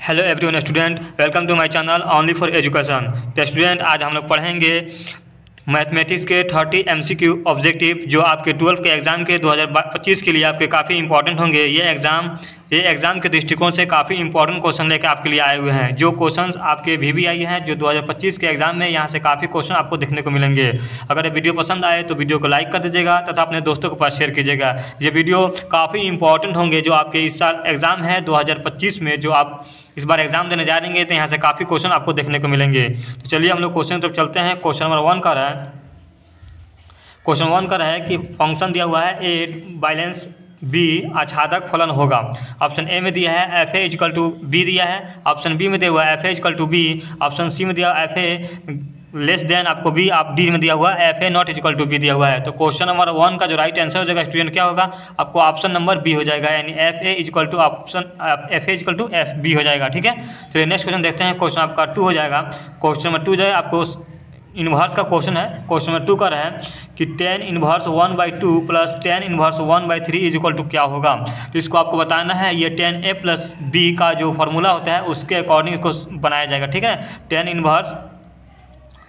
Hello everyone student, welcome to my channel only for education. तो student, आज हम लोग पढ़ेंगे मैथमेटिक्स के 30 MCQ ऑब्जेक्टिव जो आपके 12 के एग्ज़ाम के 2025 के लिए आपके काफ़ी इंपॉर्टेंट होंगे। ये एग्ज़ाम के दृष्टिकोण से काफ़ी इंपॉर्टेंट क्वेश्चन लेकर आपके लिए आए हुए हैं। जो क्वेश्चंस आपके VVI हैं जो 2025 के एग्ज़ाम में, यहाँ से काफ़ी क्वेश्चन आपको देखने को मिलेंगे। अगर ये वीडियो पसंद आए तो वीडियो को लाइक कर दीजिएगा तथा अपने दोस्तों के पास शेयर कीजिएगा। ये वीडियो काफ़ी इंपॉर्टेंट होंगे जो आपके इस साल एग्ज़ाम है 2025 में, जो आप इस बार एग्जाम देने जा रहे हैं, तो यहाँ से काफ़ी क्वेश्चन आपको देखने को मिलेंगे। तो चलिए हम लोग क्वेश्चन तरफ चलते हैं। क्वेश्चन नंबर 1 का रहा है, क्वेश्चन 1 का रहा है कि फंक्शन दिया हुआ है ए बैलेंस बी आच्छादक फलन होगा। ऑप्शन ए में दिया है F A equal to B दिया है, ऑप्शन बी में दिया हुआ है F A equal to B, option C में दिया एफ ए लेस देन आपको बी, आप डी में दिया हुआ F A not equal to B दिया हुआ है। तो क्वेश्चन नंबर 1 का जो राइट आंसर हो जाएगा स्टूडेंट क्या होगा, आपको ऑप्शन नंबर बी हो जाएगा, यानी F A equal to F B हो जाएगा। ठीक है, चलिए नेक्स्ट क्वेश्चन देखते हैं। क्वेश्चन आपका 2 हो जाएगा। क्वेश्चन नंबर 2 जो है आपको इन्वर्स का क्वेश्चन है। क्वेश्चन नंबर 2 का रहा है कि tan inverse 1/2 plus tan inverse 1/3 is equal to क्या होगा। तो इसको आपको बताना है, ये tan a प्लस बी का जो फॉर्मूला होता है उसके अकॉर्डिंग इसको बनाया जाएगा। ठीक है, tan इन्वर्स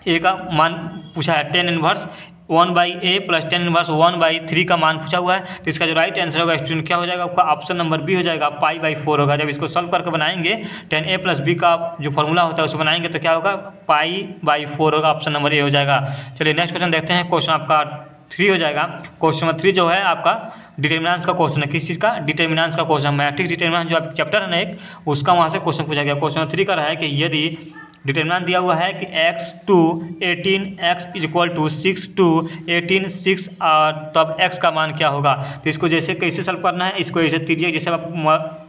ए का मान पूछा है, tan inverse 1/a plus tan inverse 1/3 का मान पूछा हुआ है। तो इसका जो राइट आंसर होगा स्टूडेंट क्या हो जाएगा, आपका ऑप्शन नंबर बी हो जाएगा, π/4 होगा। जब इसको सॉल्व करके बनाएंगे tan a प्लस बी का जो फॉर्मूला होता है उसको बनाएंगे तो क्या होगा, π/4 होगा। ऑप्शन नंबर ए हो जाएगा। चलिए नेक्स्ट क्वेश्चन देखते हैं। क्वेश्चन आपका 3 हो जाएगा। क्वेश्चन नंबर 3 जो है आपका डिटर्मिनेंट्स का क्वेश्चन है। किस चीज़ का, डिटर्मिनेंट्स का क्वेश्चन, मैट्रिक्स डिटर्मिनेंट जो आप चैप्टर है ना एक, उसका वहाँ से क्वेश्चन पूछा गया। क्वेश्चन नंबर 3 का रहा है कि यदि डिटर्मिनेंट दिया हुआ है कि x to 18x equal to 6 to 18 6 तब x का मान क्या होगा। तो इसको जैसे कैसे सॉल्व करना है, इसको ऐसे कीजिए जैसे आप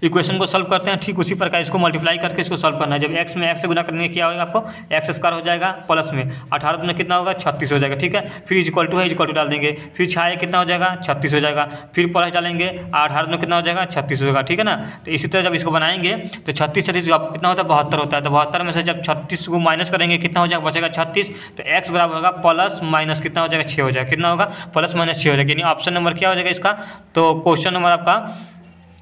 इक्वेशन को सॉल्व करते हैं, ठीक उसी प्रकार इसको मल्टीप्लाई करके इसको सॉल्व करना है। जब x में x से गुना करने क्या होगा, आपको x² हो जाएगा, प्लस में 18 में कितना होगा 36 हो जाएगा। ठीक है, फिर इक्वल टू डाल देंगे, फिर 6 कितना हो जाएगा 36 हो जाएगा, फिर प्लस डालेंगे 18 में कितना हो जाएगा 36 होगा। ठीक है ना, तो इसी तरह जब इसको बनाएंगे तो 36 आपको कितना होता है 72 होता है। तो 72 में से जब 36 को माइनस करेंगे कितना हो जाएगा, बचेगा 36। तो x बराबर होगा प्लस माइनस कितना हो जाएगा 6 हो जाएगा, कितना होगा प्लस माइनस 6 हो जाएगा, यानी ऑप्शन नंबर क्या हो जाएगा इसका। तो क्वेश्चन नंबर आपका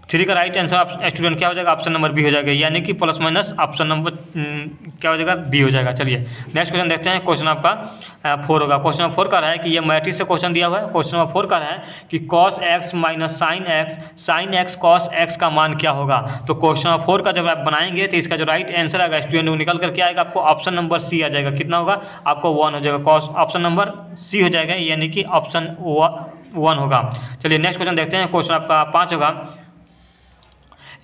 3 का राइट आंसर स्टूडेंट क्या हो जाएगा, ऑप्शन नंबर बी हो जाएगा, यानी कि प्लस माइनस ऑप्शन नंबर क्या हो जाएगा, बी हो जाएगा। चलिए नेक्स्ट क्वेश्चन देखते हैं। क्वेश्चन आपका 4 होगा। क्वेश्चन नंबर 4 का रहा है कि ये मैट्रिक्स से क्वेश्चन दिया हुआ है। क्वेश्चन नंबर 4 का रहा है कि cos x minus sin x cos x का मान क्या होगा। तो क्वेश्चन नंबर 4 का जब आप बनाएंगे तो इसका जो राइट आंसर आएगा स्टूडेंट वो निकल कर क्या आएगा, आपको ऑप्शन नंबर सी आ जाएगा। कितना होगा, आपको 1 हो जाएगा, ऑप्शन नंबर सी हो जाएगा, यानी कि ऑप्शन 1 होगा। चलिए नेक्स्ट क्वेश्चन देखते हैं। क्वेश्चन आपका 5 होगा।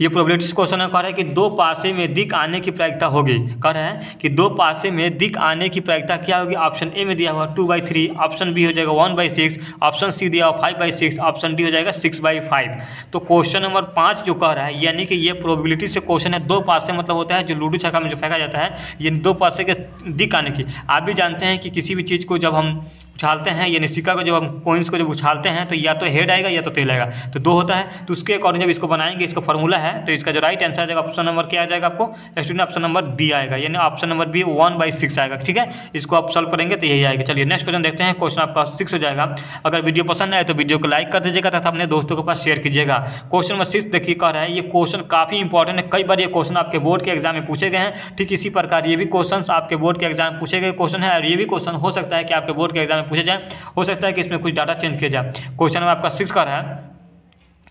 ये प्रोबेबिलिटी क्वेश्चन है, कह रहा है कि 2 पासे में दिक आने की प्रायिकता होगी। कह रहा है कि 2 पासे में दिक आने की प्रायिकता क्या होगी। ऑप्शन ए में दिया हुआ 2/3, ऑप्शन बी हो जाएगा 1/6, ऑप्शन सी दिया हुआ 5/6, ऑप्शन डी हो जाएगा 6/5। तो क्वेश्चन नंबर 5 जो कह रहा है, यानी कि ये प्रोबेबिलिटी से क्वेश्चन है। 2 पासे मतलब होता है जो लूडो छक्का में जो फेंका जाता है, ये 2 पासे के दिक आने की। आप भी जानते हैं कि किसी भी चीज़ को जब हम उछालते हैं, यानी सिक्का को जब हम कॉइन्स को जब उछालते हैं तो या तो हेड आएगा या तो टेल आएगा, तो 2 होता है। तो उसके अकॉर्डिंग जब इसको बनाएंगे, इसका फॉर्मूला है, तो इसका जो राइट आंसर आ जाएगा ऑप्शन नंबर क्या आ जाएगा आपको स्टूडेंट, ऑप्शन नंबर बी आएगा, यानी ऑप्शन नंबर बी 1/6 आएगा। ठीक है, इसको आप सॉल्व करेंगे तो यही आएगा। चलिए नेक्स्ट क्वेश्चन देखते हैं। क्वेश्चन आपका 6 हो जाएगा। अगर वीडियो पसंद आए तो वीडियो को लाइक कर दीजिएगा तथा अपने दोस्तों के पास शेयर कीजिएगा। क्वेश्चन नंबर 6 देखिए कह रहा है, ये क्वेश्चन काफ़ी इंपॉर्टेंट है, कई बार ये क्वेश्चन आपके बोर्ड के एग्जाम में पूछे गए हैं। ठीक इसी प्रकार ये भी क्वेश्चन आपके बोर्ड के एग्जाम में पूछे गए क्वेश्चन है, और ये भी क्वेश्चन हो सकता है कि आपके बोर्ड के एग्जाम में पूछे जाए, हो सकता है कि इसमें कुछ डाटा चेंज किया जाए। क्वेश्चन में आपका 6 का रहा है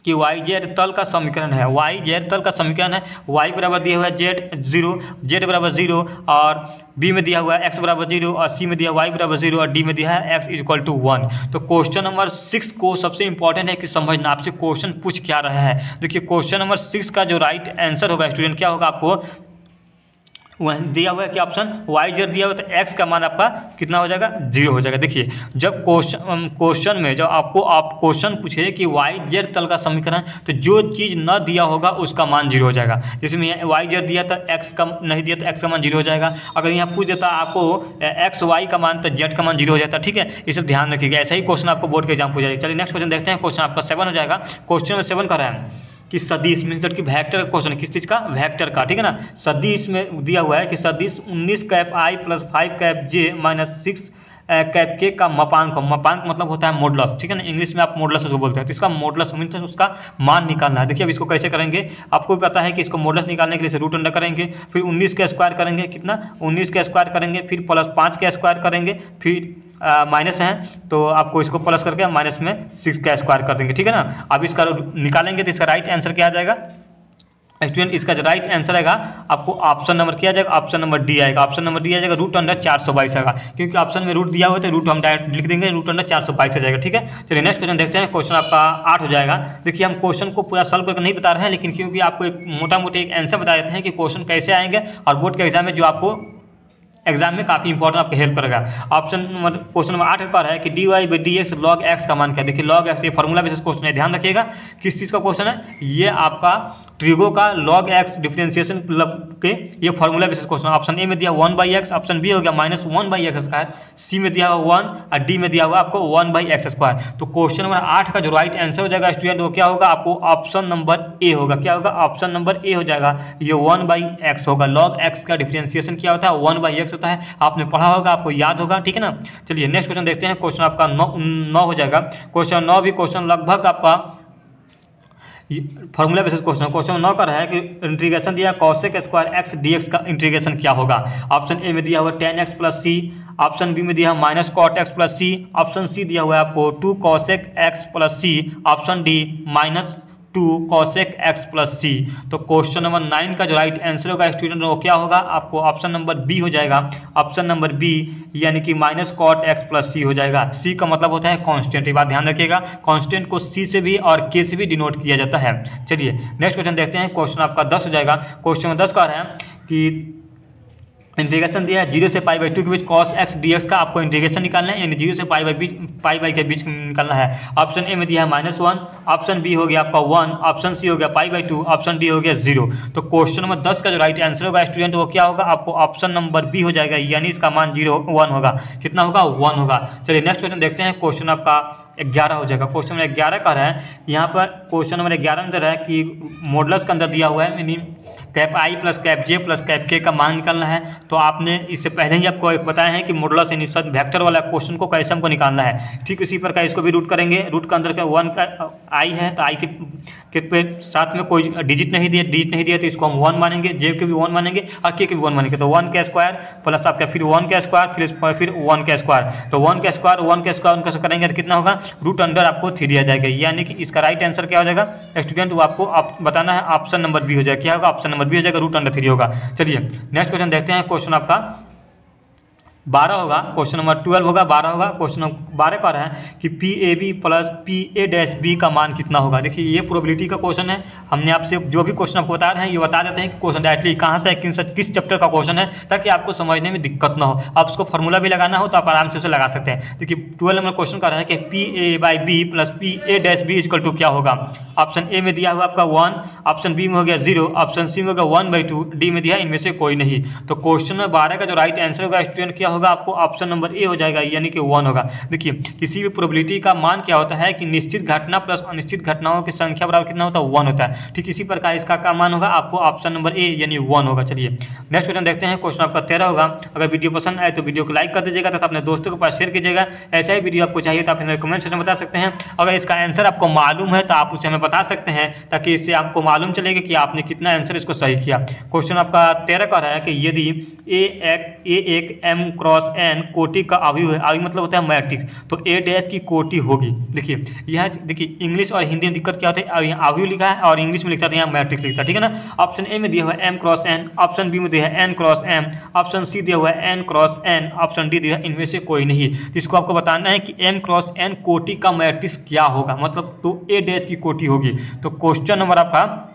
कि YZ तल का समीकरण है। YZ तल का समीकरण है, y बराबर दिया हुआ है z बराबर 0, और b में दिया हुआ है x बराबर 0, और c में दिया y बराबर 0, और d में दिया है x इक्वल टू 1। तो क्वेश्चन नंबर 6 को सबसे इंपॉर्टेंट है कि समझना आपसे क्वेश्चन पूछ क्या रहा है। देखिए क्वेश्चन नंबर 6 का जो राइट आंसर होगा स्टूडेंट क्या होगा, आपको वह दिया हुआ है कि ऑप्शन YZ दिया हुआ, तो x का मान आपका कितना हो जाएगा 0 हो जाएगा। देखिए जब क्वेश्चन में जब आपको क्वेश्चन पूछे कि YZ तल का समीकरण, तो जो चीज़ न दिया होगा उसका मान 0 हो जाएगा। जैसे में YZ दिया तो x का नहीं दिया तो x का मान 0 हो जाएगा। अगर यहाँ पूछ देता आपको XY का मान तो Z का मान 0 हो जाता। ठीक है, ये सब ध्यान रखिएगा, ऐसा ही क्वेश्चन आपको बोर्ड के एग्जाम पूछा जाएगा। चलिए नेक्स्ट क्वेश्चन देखते हैं। क्वेश्चन आपका 7 हो जाएगा। क्वेश्चन नंबर 7 का रहा है कि सदिश मीन्स कि वेक्टर का क्वेश्चन है, किस चीज़ का, वेक्टर का। ठीक है ना, सदिश में दिया हुआ है कि सदिश 19 cap i plus 5 cap j minus 6 cap के का मापांक मतलब होता है मॉडुलस, ठीक है ना, इंग्लिश में आप मॉडुलस उसको बोलते हैं। तो इसका मॉडुलस मीन्स उसका मान निकालना है। देखिए अब इसको कैसे करेंगे, आपको पता है कि इसको मॉडुलस निकालने के लिए रूट अंडर करेंगे, फिर 19 का स्क्वायर करेंगे, कितना 19 का स्क्वायर करेंगे, फिर प्लस 5 का स्क्वायर करेंगे, फिर माइनस है तो आपको इसको प्लस करके माइनस में 6 का स्क्वायर कर देंगे, ठीक है ना। अब इसका निकालेंगे तो इसका राइट आंसर क्या आ जाएगा स्टूडेंट, इसका जो राइट आंसर आएगा आपको ऑप्शन नंबर क्या आ जाएगा, ऑप्शन नंबर डी आएगा। ऑप्शन नंबर डी आ जाएगा रूट अंडर 422 आएगा, क्योंकि ऑप्शन में रूट दिया हुआ है तो रूट हम डायरेक्ट लिख देंगे, रूट अंडर 422 आ जाएगा, ठीक है। चलिए नेक्स्ट क्वेश्चन देखते हैं। क्वेश्चन आपका 8 हो जाएगा। देखिए हम क्वेश्चन को पूरा सॉल्व करके नहीं बता रहे हैं, लेकिन क्योंकि आपको एक मोटा मोटी एक आंसर बता देते हैं कि क्वेश्चन कैसे आएंगे और बोर्ड के एग्जाम में जो आपको एग्जाम में काफी इंपॉर्टेंट आपको हेल्प करेगा। ऑप्शन नंबर क्वेश्चन नंबर 8 पर है कि D Y by D X log X का मान क्या है। देखिए लॉग एक्स ये फॉर्मूला बेसिस क्वेश्चन है, ध्यान रखिएगा किस चीज़ का क्वेश्चन है, ये आपका ट्रिगो का लॉग एक्स डिफरेंशिएशन के ये formula basis question. Option A में दिया 1/x, ऑप्शन बी हो गया -1/x स्क्वायर, सी में दिया हुआ 1 और डी में दिया हुआ आपको 1/x स्क्वायर। तो क्वेश्चन नंबर 8 का जो राइट आंसर हो जाएगा स्टूडेंट वो क्या होगा, आपको ऑप्शन नंबर ए होगा। क्या होगा, ऑप्शन नंबर ए हो जाएगा, ये 1/x होगा। लॉग एक्स का डिफरेंशिएशन क्या होता है, 1/x होता है, आपने पढ़ा होगा, आपको याद होगा, ठीक है ना। चलिए नेक्स्ट क्वेश्चन देखते हैं। क्वेश्चन आपका 9 हो जाएगा। क्वेश्चन 9 भी क्वेश्चन लगभग आपका फॉर्मूला बेसिस क्वेश्चन। क्वेश्चन 9 का है कि इंटीग्रेशन दिया cosec स्क्वायर एक्स dx का इंटीग्रेशन क्या होगा। ऑप्शन ए में दिया हुआ 10x plus c, option B में दिया है -cot x plus c, option सी दिया हुआ है आपको 2 cosec x plus c, option d -2 cosec x plus c. तो क्वेश्चन नंबर 9 का जो राइट आंसर होगा स्टूडेंट वो क्या होगा, आपको ऑप्शन नंबर बी हो जाएगा। ऑप्शन नंबर बी यानी कि -cot x प्लस सी हो जाएगा। सी का मतलब होता है कांस्टेंट, ये बात ध्यान रखिएगा, कांस्टेंट को सी से भी और के से भी डिनोट किया जाता है। चलिए नेक्स्ट क्वेश्चन देखते हैं। क्वेश्चन आपका 10 हो जाएगा। क्वेश्चन में 10 का है कि इंटीग्रेशन दिया है 0 से π/2 के बीच cos x dx का आपको इंटीग्रेशन निकालना है, यानी 0 से π के बीच निकालना है। ऑप्शन ए में दिया है -1, ऑप्शन बी हो गया आपका 1, ऑप्शन सी हो गया π/2, ऑप्शन डी हो गया 0। तो क्वेश्चन नंबर 10 का जो राइट आंसर होगा स्टूडेंट वो क्या होगा, आपको ऑप्शन नंबर बी हो जाएगा, यानी इसका मान 1 होगा। कितना होगा, 1 होगा। चलिए नेक्स्ट क्वेश्चन देखते हैं। क्वेश्चन आपका 11 हो जाएगा। क्वेश्चन नंबर 11 का है, यहाँ पर क्वेश्चन नंबर 11 में है कि मॉडुलस के अंदर दिया हुआ है यानी कैप आई प्लस कैप जे प्लस कैप के का मान निकालना है। तो आपने इससे पहले ही आपको बताया है कि मॉडुलस यानी वेक्टर वाला क्वेश्चन को कैसे हमको निकालना है। ठीक इसी प्रकार इसको भी रूट करेंगे। रूट के अंदर का 1 का आई है तो आई के पे साथ में कोई डिजिट नहीं दिया तो इसको हम 1 मानेंगे, जे के भी 1 मानेंगे और के भी 1 मानेंगे। तो 1 का स्क्वायर प्लस आपका फिर 1 का स्क्वायर फिर 1 का स्क्वायर। तो 1 का स्क्वायर उनका करेंगे तो कितना होगा, रूट अंडर आपको 3 आ जाएगा, यानी कि इसका राइट आंसर क्या हो जाएगा स्टूडेंट, वो आपको बताना है। ऑप्शन नंबर बी हो जाएगा। क्या होगा, ऑप्शन नंबर बी हो जाएगा, रूट अंडर 3 होगा। चलिए नेक्स्ट क्वेश्चन देखते हैं। क्वेश्चन आपका 12 होगा। क्वेश्चन नंबर 12 होगा, 12 होगा। क्वेश्चन नंबर 12 का है कि P A B plus P A dash B का मान कितना होगा। देखिए ये प्रोबेबिलिटी का क्वेश्चन है। हमने आपसे जो भी क्वेश्चन आपको बता रहे हैं ये बता देते हैं कि क्वेश्चन डायरेक्टली कहाँ से है, किस चैप्टर का क्वेश्चन है, ताकि आपको समझने में दिक्कत ना हो। आप उसको फॉर्मूला भी लगाना हो तो आप आराम से उसे लगा सकते हैं। देखिए 12 नंबर क्वेश्चन का है कि P A by B plus P A dash B equal to क्या होगा। ऑप्शन ए में दिया हुआ आपका 1, ऑप्शन बी में हो गया 0, ऑप्शन सी में हो गया 1/2, डी में दिया इनमें से कोई नहीं। तो क्वेश्चन में 12 का जो राइट आंसर होगा स्टूडेंट क्या होगा, आपको ऑप्शन नंबर ए हो जाएगा, यानी कि 1 होगा। देखिए किसी भी प्रोबेबिलिटी का मान क्या होता है कि निश्चित घटना प्लस अनिश्चित घटनाओं की संख्या बराबर कितना होता है, 1 होता है। ठीक इसी प्रकार इसका क्या मान होगा, आपको ऑप्शन नंबर ए यानी 1 होगा। चलिए नेक्स्ट क्वेश्चन देखते हैं। क्वेश्चन आपका 13 होगा। अगर वीडियो पसंद आए तो वीडियो को लाइक कर दीजिएगा तथा अपने दोस्तों के पास शेयर कीजिएगा। ऐसा ही वीडियो आपको चाहिए तो आप हमें कमेंट सेक्शन में बता सकते हैं। अगर इसका आंसर आपको मालूम है तो आप उसे हमें बता सकते हैं, ताकि इससे आपको मालूम चलेगा कि आपने कितना आंसर इसको सही किया। क्वेश्चन आपका 13 का है कि यदि ए एक m क्रॉस n कोटि का अवयव है, अवयव मतलब होता है मैट्रिक्स, तो ए डैश की कोटि होगी। देखिए यह देखिए इंग्लिश और हिंदी में दिक्कत क्या होता है, यहाँ अवयव लिखा है और इंग्लिश में लिखता है यहाँ मैट्रिक्स लिखता है, ठीक है ना। ऑप्शन ए में दिया हुआ है m cross n, option B में दिया है n क्रॉस m, ऑप्शन सी दिया हुआ है n cross n, option D दिया है इनमें से कोई नहीं। तो इसको आपको बताना है कि m क्रॉस n कोटि का मैट्रिक्स क्या होगा, मतलब तो ए डैश की कोटि होगी। तो क्वेश्चन नंबर आपका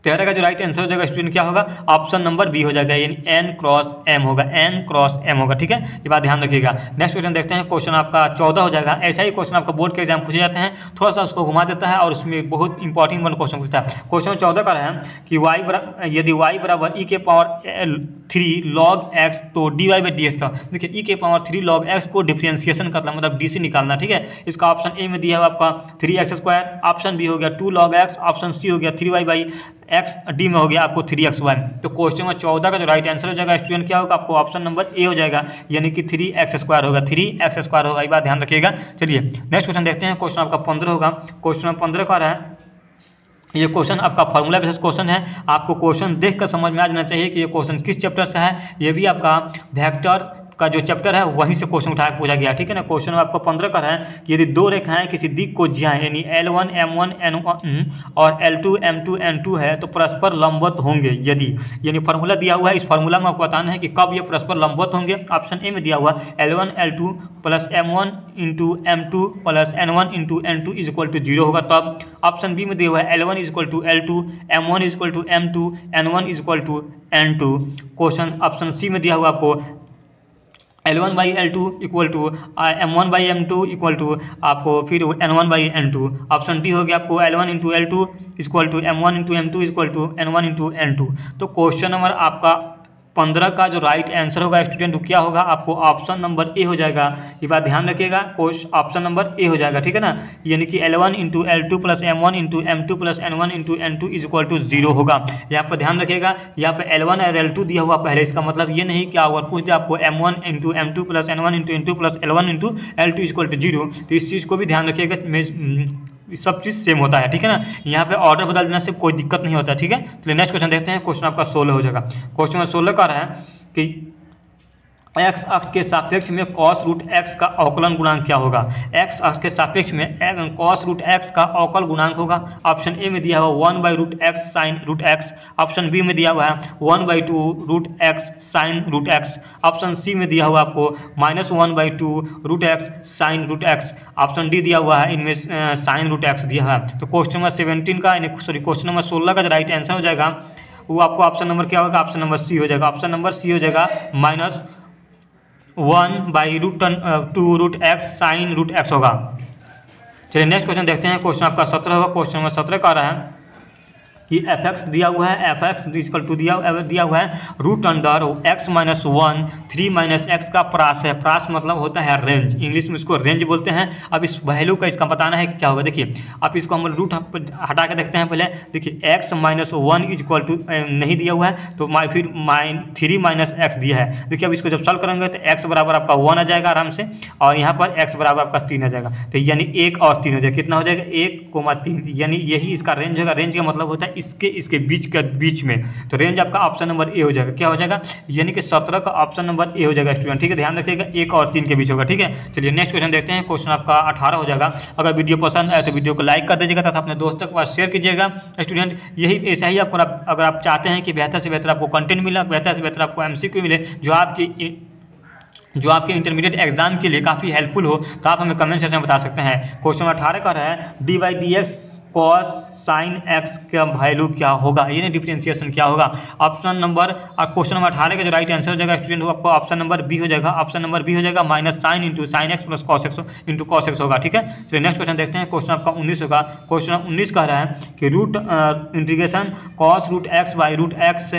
13 का जो राइट आंसर हो जाएगा स्टूडेंट क्या होगा, ऑप्शन नंबर बी हो जाएगा, यानी n क्रॉस m होगा, n क्रॉस m होगा। ठीक है, ये बात ध्यान रखिएगा। नेक्स्ट क्वेश्चन देखते हैं। क्वेश्चन आपका 14 हो जाएगा। ऐसा ही क्वेश्चन आपका बोर्ड के एग्जाम पूछे जाते हैं, थोड़ा सा उसको घुमा देता है और उसमें बहुत इंपॉर्टेंट वन क्वेश्चन पूछता है। क्वेश्चन 14 का है कि यदि y बराबर e के पावर 3 log x तो dy बाई डी एक्स का, देखिए e के पावर 3 log x को डिफरेंशिएशन करना मतलब डी से निकालना। ठीक है, इसका ऑप्शन ए में दिया है आपका 3x स्क्वायर, ऑप्शन बी हो गया 2 log x, ऑप्शन सी हो गया 3y बाई एक्स डी में हो गया आपको 3xy। तो क्वेश्चन नंबर 14 का जो राइट आंसर हो जाएगा स्टूडेंट क्या होगा, आपको ऑप्शन नंबर ए हो जाएगा, यानी कि 3x² होगा, 3x² होगा। ये बात ध्यान रखिएगा। चलिए नेक्स्ट क्वेश्चन देखते हैं। क्वेश्चन आपका 15 होगा। क्वेश्चन नंबर 15 का रहा है, ये क्वेश्चन आपका फॉर्मूला बेसिस क्वेश्चन है। आपको क्वेश्चन देखकर समझ में आ जाना चाहिए कि ये क्वेश्चन किस चैप्टर से है। ये भी आपका वेक्टर का जो चैप्टर है वहीं से क्वेश्चन उठा के पूछा गया, ठीक है ना। क्वेश्चन आपको 15 का है कि यदि दो रेखाएं किसी दिक को ज्याएं, यानी L1 M1 N1 और L2 M2 N2 है तो परस्पर लंबवत होंगे यदि, यानी फार्मूला दिया हुआ है। इस फार्मूला में आपको बताना है कि कब ये परस्पर लंबवत होंगे। ऑप्शन ए में दिया हुआ L1 L2 plus M1 into M2 plus N1 into N2 is equal to 0 होगा तब। ऑप्शन बी में दिया हुआ है L1 is equal to L2, M1 is equal to M2, N1 is equal to N2। Question option C में दिया हुआ आपको L1/L2 equal to M1/M2 equal to आपको फिर N1/N2। ऑप्शन डी हो गया आपको L1 into L2 equal to M1 into M2 equal to N1 into N2। तो क्वेश्चन नंबर आपका 15 का जो राइट आंसर होगा स्टूडेंट क्या होगा, आपको ऑप्शन नंबर ए हो जाएगा। ये बात ध्यान रखिएगा, ऑप्शन नंबर ए हो जाएगा, ठीक है ना। यानी कि L1 into L2 plus M1 into M2 plus N1 into N2 is equal to 0 होगा। यहाँ पर ध्यान रखिएगा, यहाँ पे L1 और L2 दिया हुआ पहले, इसका मतलब ये नहीं कि अगर पूछ दे आपको M1 into M2 plus N1 into N2 plus L1 into L2 is equal to 0, तो इस चीज़ को भी ध्यान रखिएगा, सब चीज़ सेम होता है, ठीक है ना। यहाँ पे ऑर्डर बदल देने से कोई दिक्कत नहीं होता, ठीक है। चलिए नेक्स्ट क्वेश्चन देखते हैं। क्वेश्चन आपका 16 हो जाएगा। क्वेश्चन में 16 का रहा है कि एक्स अक्ष के सापेक्ष में कॉस रूट एक्स का अवकलन गुणांक क्या होगा। एक्स अक्ष के सापेक्ष में कॉस रूट एक्स का अवकल गुणांक होगा। ऑप्शन ए में दिया हुआ 1/√x sine root x. Option B में दिया हुआ है 1/2√x sine root x. Option C में दिया हुआ आपको -1/2√x sine root x. Option D दिया हुआ है इनमें साइन रूट एक्स दिया हुआ है। तो क्वेश्चन नंबर 17 का क्वेश्चन नंबर 16 का जो राइट आंसर हो जाएगा वो आपको ऑप्शन नंबर क्या होगा, ऑप्शन नंबर सी हो जाएगा। ऑप्शन नंबर सी हो जाएगा -1/2√x साइन रूट एक्स होगा। चलिए नेक्स्ट क्वेश्चन देखते हैं। क्वेश्चन आपका 17 होगा। क्वेश्चन नंबर 17 का रहा है कि fx दिया हुआ है, fx इक्वल टू दिया हुआ है √(x−1 3 - x का प्रास है। प्रास मतलब होता है रेंज, इंग्लिश में इसको रेंज बोलते हैं। अब इस वैल्यू का इसका बताना है कि क्या होगा। देखिए अब इसको हम रूट हटा के देखते हैं। पहले देखिए x-1 इक्वल टू नहीं दिया हुआ है तो फिर 3 - x दिया है। देखिए अब इसको जब सॉल्व करेंगे तो x बराबर आपका 1 आ जाएगा आराम से, और यहाँ पर x बराबर आपका 3 आ जाएगा। तो यानी 1 और 3 हो जाएगा, कितना हो जाएगा 1,3, यानी यही इसका रेंज होगा। रेंज का मतलब होता है इसके बीच में। तो रेंज आपका ऑप्शन नंबर ए हो जाएगा। क्या हो जाएगा, यानी कि 17 का ऑप्शन नंबर ए हो जाएगा स्टूडेंट, ठीक है। ध्यान रखिएगा 1 और 3 के बीच होगा, ठीक है। चलिए नेक्स्ट क्वेश्चन देखते हैं। क्वेश्चन आपका 18 हो जाएगा। अगर वीडियो पसंद आए तो वीडियो को लाइक कर दीजिएगा तथा अपने दोस्तों के पास शेयर कीजिएगा स्टूडेंट। यही ऐसा ही आपको, अगर आप चाहते हैं कि बेहतर से बेहतर आपको कंटेंट मिले, बेहतर से बेहतर आपको MCQ मिले जो आपके इंटरमीडिएट एग्जाम के लिए काफ़ी हेल्पफुल हो, तो आप हमें कमेंट सेक्शन में बता सकते हैं। क्वेश्चन 18 का रहा है dy/dx cos साइन एक्स का वैल्यू क्या होगा, यानी डिफरेंशिएशन क्या होगा। ऑप्शन नंबर क्वेश्चन नंबर 18 का जो राइट आंसर हो जाएगा स्टूडेंट वो आपको ऑप्शन नंबर बी हो जाएगा। ऑप्शन नंबर बी हो जाएगा -sin into sine x plus cos x into cos x होगा, ठीक है। चलिए नेक्स्ट क्वेश्चन देखते हैं। क्वेश्चन आपका 19 होगा। क्वेश्चन 19 कह रहा है कि इंटीग्रेशन cos √x/√x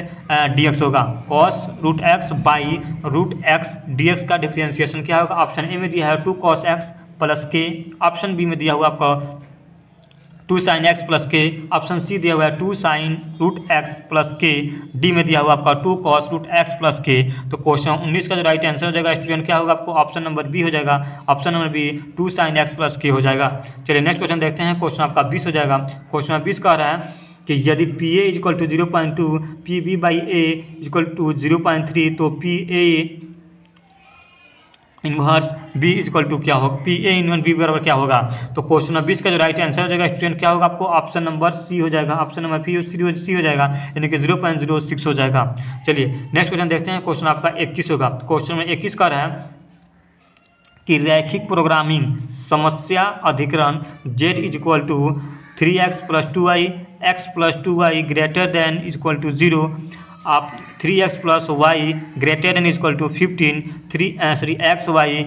dx होगा। cos √x/√x dx का डिफरेंशिएशन क्या होगा। ऑप्शन ए में दिया है 2 cos x प्लस के। ऑप्शन बी में दिया हुआ आपका 2 sin x प्लस के। ऑप्शन सी दिया हुआ है 2 sin √x प्लस के। डी में दिया हुआ आपका 2 cos √x प्लस के। तो क्वेश्चन 19 का जो राइट आंसर हो जाएगा स्टूडेंट क्या होगा, आपको ऑप्शन नंबर बी हो जाएगा। Option number B 2 sin x plus के हो जाएगा। चलिए नेक्स्ट क्वेश्चन देखते हैं। क्वेश्चन आपका 20 हो जाएगा। क्वेश्चन 20 का रहा है कि यदि PA equal to 0.2 PB/A equal to 0.3 तो PA inverse B equal to क्या होगा, PA इनवर्स B बराबर क्या होगा। तो क्वेश्चन 20 का जो राइट आंसर हो जाएगा स्टूडेंट क्या होगा, आपको ऑप्शन नंबर सी हो जाएगा। ऑप्शन नंबर सी हो जाएगा, यानी कि 0.06 हो जाएगा। चलिए नेक्स्ट क्वेश्चन देखते हैं। क्वेश्चन आपका 21 होगा। क्वेश्चन में 21 का रहा है कि रैखिक प्रोग्रामिंग समस्या अधिकरण Z equal to 3x + 2y x + 2y greater than equal to 0 आप 3x + y greater than equal to 15 x y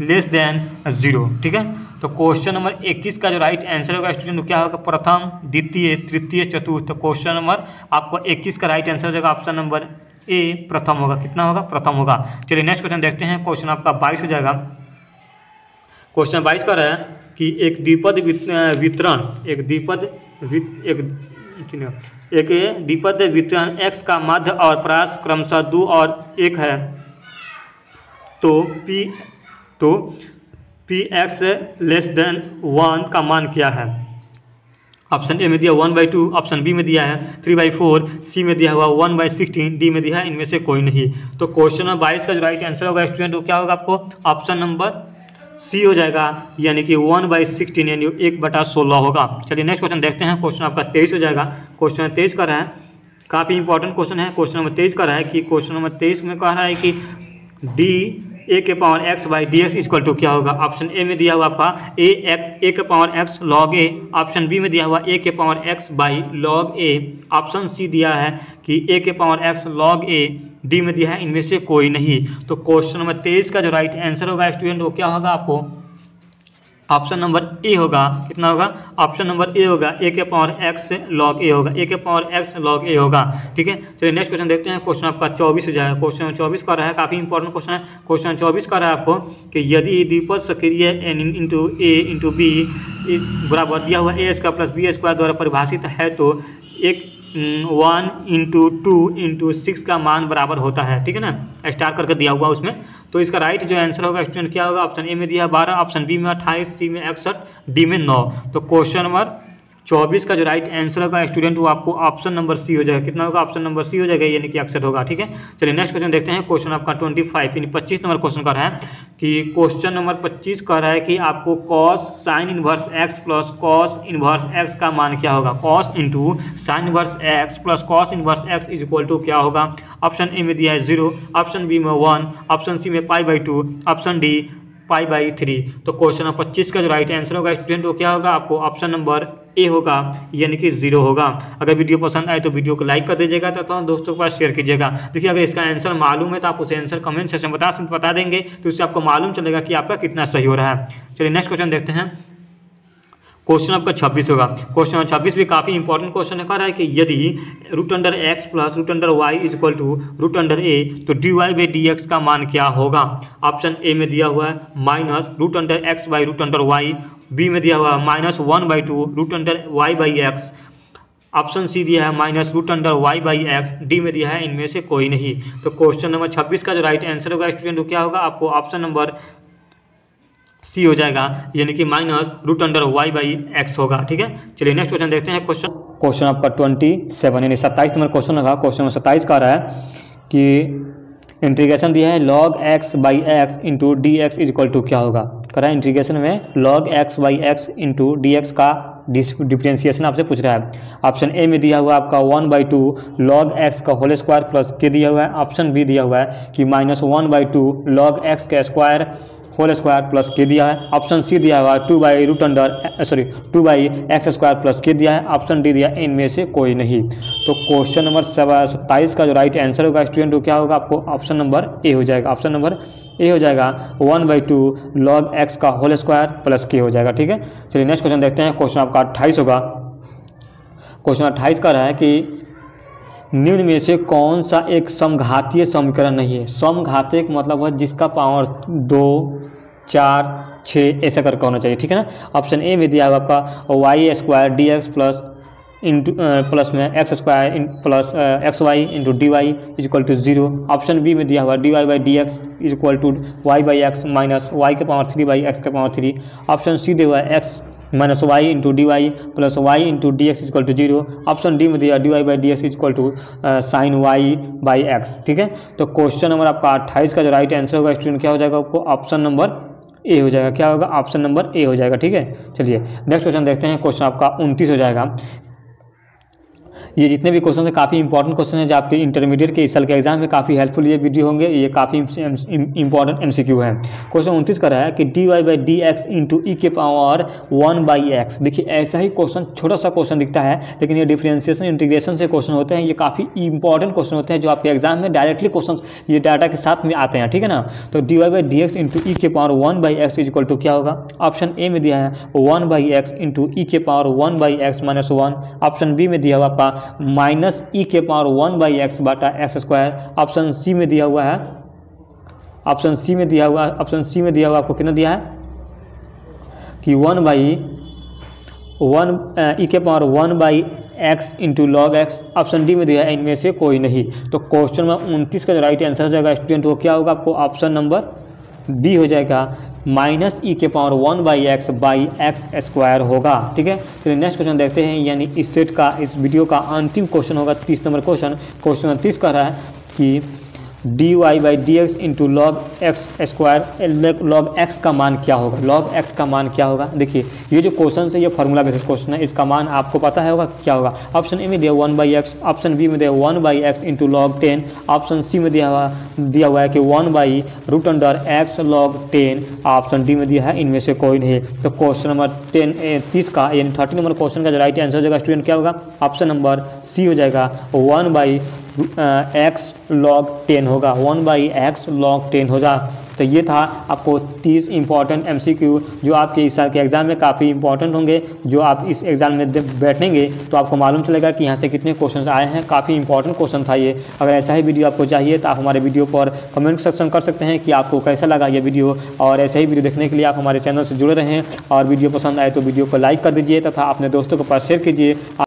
less than 0, ठीक है। तो क्वेश्चन नंबर 21 का जो राइट आंसर होगा स्टूडेंट क्या होगा, प्रथम द्वितीय तृतीय चतुर्थ। तो क्वेश्चन नंबर आपको 21 का राइट आंसर हो जाएगा ऑप्शन नंबर ए प्रथम होगा। कितना होगा, प्रथम होगा। चलिए नेक्स्ट क्वेश्चन देखते हैं। क्वेश्चन आपका 22 हो जाएगा। क्वेश्चन 22 का रहा है कि एक द्विपद वितरण एक द्विपद वितरण x का माध्य और प्रास क्रमशः 2 और 1 है तो पी एक्स लेस देन 1 का मान क्या है। ऑप्शन ए में दिया 1/2, ऑप्शन बी में दिया है 3/4, सी में दिया हुआ 1/16, डी में दिया है इनमें से कोई नहीं। तो क्वेश्चन नंबर 22 का जो राइट आंसर होगा स्टूडेंट वो क्या होगा आपको ऑप्शन नंबर सी हो जाएगा, यानी कि 1/16 यानी 1/16 होगा। चलिए नेक्स्ट क्वेश्चन देखते हैं। क्वेश्चन आपका 23 हो जाएगा। क्वेश्चन नंबर 23 का रहा है, काफ़ी इंपॉर्टेंट क्वेश्चन है। क्वेश्चन नंबर 23 का रहा है कि क्वेश्चन नंबर 23 में कह रहा है कि डी ए के power x by D x equal to क्या होगा। ऑप्शन ए में दिया हुआ आपका ए के power x log a, option B में दिया हुआ ए के power x by log a, option सी दिया है कि ए के power x log a, D में दिया है इनमें से कोई नहीं। तो क्वेश्चन नंबर 23 का जो राइट आंसर होगा स्टूडेंट वो क्या होगा आपको ऑप्शन नंबर ए होगा। कितना होगा ऑप्शन नंबर ए होगा, ए के पावर एक्स लॉग ए होगा, ए के पावर एक्स लॉग ए होगा। ठीक है चलिए नेक्स्ट क्वेश्चन देखते हैं। क्वेश्चन आपका 24 हो जाएगा। क्वेश्चन 24 का रहा है, काफ़ी इंपॉर्टेंट क्वेश्चन है। क्वेश्चन 24 का रहा है आपको कि यदि द्विपद सक्रिय एन इंटू ए इंटू बी बराबर दिया हुआ ए स्क्वायर प्लस बी स्क्वायर द्वारा परिभाषित है तो एक 1 इंटू 2 इंटू 6 का मान बराबर होता है। ठीक है ना, स्टार करके दिया हुआ उसमें। तो इसका राइट जो आंसर होगा स्टूडेंट क्या होगा। ऑप्शन ए में दिया 12, ऑप्शन बी में 28, सी में 61, डी में 9। तो क्वेश्चन नंबर 24 का जो राइट आंसर होगा स्टूडेंट वो आपको ऑप्शन नंबर सी हो जाएगा। कितना होगा ऑप्शन नंबर सी हो जाएगा, यानी कि 61 होगा। ठीक है चलिए नेक्स्ट क्वेश्चन देखते हैं। क्वेश्चन आपका 25 यानी 25 नंबर क्वेश्चन का रहा है कि क्वेश्चन नंबर 25 का रहा है कि आपको cos sine inverse x plus cos inverse x का मान क्या होगा। Cos into sine inverse x plus cos inverse x is equal to क्या होगा। ऑप्शन ए में दिया है 0, ऑप्शन बी में 1, ऑप्शन सी में π/2, ऑप्शन डी π/3। तो क्वेश्चन नंबर 25 का जो राइट आंसर होगा स्टूडेंट वो क्या होगा आपको ऑप्शन नंबर ए होगा, यानी कि 0 होगा। अगर वीडियो पसंद आए तो वीडियो को लाइक कर दीजिएगा तथा दोस्तों के पास शेयर कीजिएगा। देखिए अगर इसका आंसर मालूम है तो आप उसे आंसर कमेंट सेक्शन में बता देंगे तो इससे आपको मालूम चलेगा कि आपका कितना सही हो रहा है। चलिए नेक्स्ट क्वेश्चन देखते हैं। क्वेश्चन आपका 26 होगा। क्वेश्चन 26 भी काफ़ी इंपॉर्टेंट क्वेश्चन है। कह रहा है कि यदि √x plus √y is equal to √a तो dy/dx का मान क्या होगा। ऑप्शन ए में दिया हुआ है -√x/√y, बी में दिया हुआ है -1/2 √y/x, ऑप्शन सी दिया है -√y/x, डी में दिया है इनमें से कोई नहीं। तो क्वेश्चन नंबर 26 का जो राइट आंसर होगा स्टूडेंट क्या होगा आपको ऑप्शन नंबर सी हो जाएगा, यानी कि -√y/x होगा। ठीक है चलिए नेक्स्ट क्वेश्चन देखते हैं। क्वेश्चन आपका 27 यानी 27 नंबर क्वेश्चन होगा। क्वेश्चन नंबर 27 का रहा है कि इंटीग्रेशन दिया है log x/x into d x is equal to क्या होगा। करा इंटीग्रेशन में log x/x into d x का डिफ्रेंशिएशन आपसे पूछ रहा है। ऑप्शन ए में दिया हुआ है आपका 1/2 log x का होल स्क्वायर प्लस के दिया हुआ है, ऑप्शन बी दिया हुआ है कि -1/2 log x का स्क्वायर होल स्क्वायर प्लस के दिया है, ऑप्शन सी दिया हुआ है 2/x² प्लस के दिया है, ऑप्शन डी दिया इनमें से कोई नहीं। तो क्वेश्चन नंबर 27 का जो राइट आंसर होगा स्टूडेंट वो क्या होगा आपको ऑप्शन नंबर ए हो जाएगा। ऑप्शन नंबर ए हो जाएगा 1/2 log x का होल स्क्वायर प्लस के हो जाएगा। ठीक है चलिए नेक्स्ट क्वेश्चन देखते हैं। क्वेश्चन आपका 28 होगा। क्वेश्चन 28 का रहा है कि निम्न में से कौन सा एक समघातीय समीकरण नहीं है। समघातीय मतलब है जिसका पावर 2, 4, 6 ऐसा करके होना चाहिए। ठीक है ना। ऑप्शन ए में दिया हुआ आपका y² dx प्लस में x² plus xy into dy is equal to 0। Option B में दिया हुआ dy/dx is equal to y/x minus y के पावर 3/x के पावर 3। ऑप्शन सी दिया हुआ है x minus y into d y plus y into d x equal to 0। Option D में दिया dy/dx equal to sign y/x। ठीक है तो क्वेश्चन नंबर आपका 28 का जो राइट आंसर होगा स्टूडेंट क्या हो जाएगा आपको ऑप्शन नंबर ए हो जाएगा। क्या होगा ऑप्शन नंबर ए हो जाएगा। ठीक है चलिए नेक्स्ट क्वेश्चन देखते हैं। क्वेश्चन आपका 29 हो जाएगा। ये जितने भी क्वेश्चन है काफ़ी इंपॉर्टेंट क्वेश्चन है जो आपके इंटरमीडिएट के इस साल के एग्जाम में काफ़ी हेल्पफुल ये वीडियो होंगे। ये काफ़ी इंपॉर्टेंट MCQ है। क्वेश्चन 29 का रहा है कि dy/dx इंटू ई के पावर 1/x। देखिए ऐसा ही क्वेश्चन छोटा सा क्वेश्चन दिखता है लेकिन ये डिफरेंशिएशन इंटीग्रेशन से क्वेश्चन होते हैं। ये काफ़ी इंपॉर्टेंट क्वेश्चन होते हैं जो आपके एग्जाम में डायरेक्टली क्वेश्चन ये डाटा के साथ में आते हैं। ठीक है ना। तो dy/dx इंटू ई के power 1/x is equal to क्या होगा। ऑप्शन ए में दिया है 1/x इंटू ई के power 1/x minus 1। Option B में दिया हुआ आपका माइनस ई के पावर 1/x बटा x²। ऑप्शन सी में दिया हुआ है ऑप्शन सी में दिया हुआ आपको कितना दिया है कि 1/1 ई के power x into log x, option D में दिया है इनमें से कोई नहीं। तो क्वेश्चन नंबर 29 का जो राइट आंसर हो जाएगा स्टूडेंट वो क्या होगा, आपको ऑप्शन नंबर बी हो जाएगा, -e⁻1/x/x² होगा। ठीक है, चलिए नेक्स्ट क्वेश्चन देखते हैं, यानी इस सेट का, इस वीडियो का अंतिम क्वेश्चन होगा 30 नंबर क्वेश्चन। क्वेश्चन 30 कह रहा है कि dy/dx into log x², log x का मान क्या होगा, लॉग x का मान क्या होगा। देखिए ये जो क्वेश्चन है ये फार्मूला बेसिस क्वेश्चन है, इसका मान आपको पता है होगा क्या होगा। ऑप्शन ए में दिया 1/x, ऑप्शन बी में दिया 1/x into log 10, option C में दिया हुआ है कि 1/√x log 10, ऑप्शन डी में दिया है इनमें से कोई नहीं। तो क्वेश्चन नंबर 30 का यानी 30 नंबर क्वेश्चन का जो राइट आंसर हो जाएगा स्टूडेंट क्या होगा, ऑप्शन नंबर सी हो जाएगा, 1/x log 10 होगा, 1/x log 10 होगा। तो ये था आपको 30 इंपॉर्टेंट MCQ जो आपके इस साल के एग्ज़ाम में काफ़ी इंपॉर्टेंट होंगे। जो आप इस एग्ज़ाम में बैठेंगे तो आपको मालूम चलेगा कि यहाँ से कितने क्वेश्चन आए हैं। काफ़ी इंपॉर्टेंट क्वेश्चन था ये। अगर ऐसा ही वीडियो आपको चाहिए तो आप हमारे वीडियो पर कमेंट सेक्शन कर सकते हैं कि आपको कैसा लगा ये वीडियो, और ऐसे ही वीडियो देखने के लिए आप हमारे चैनल से जुड़े रहें। और वीडियो पसंद आए तो वीडियो को लाइक कर दीजिए तथा अपने दोस्तों के पास शेयर कीजिए।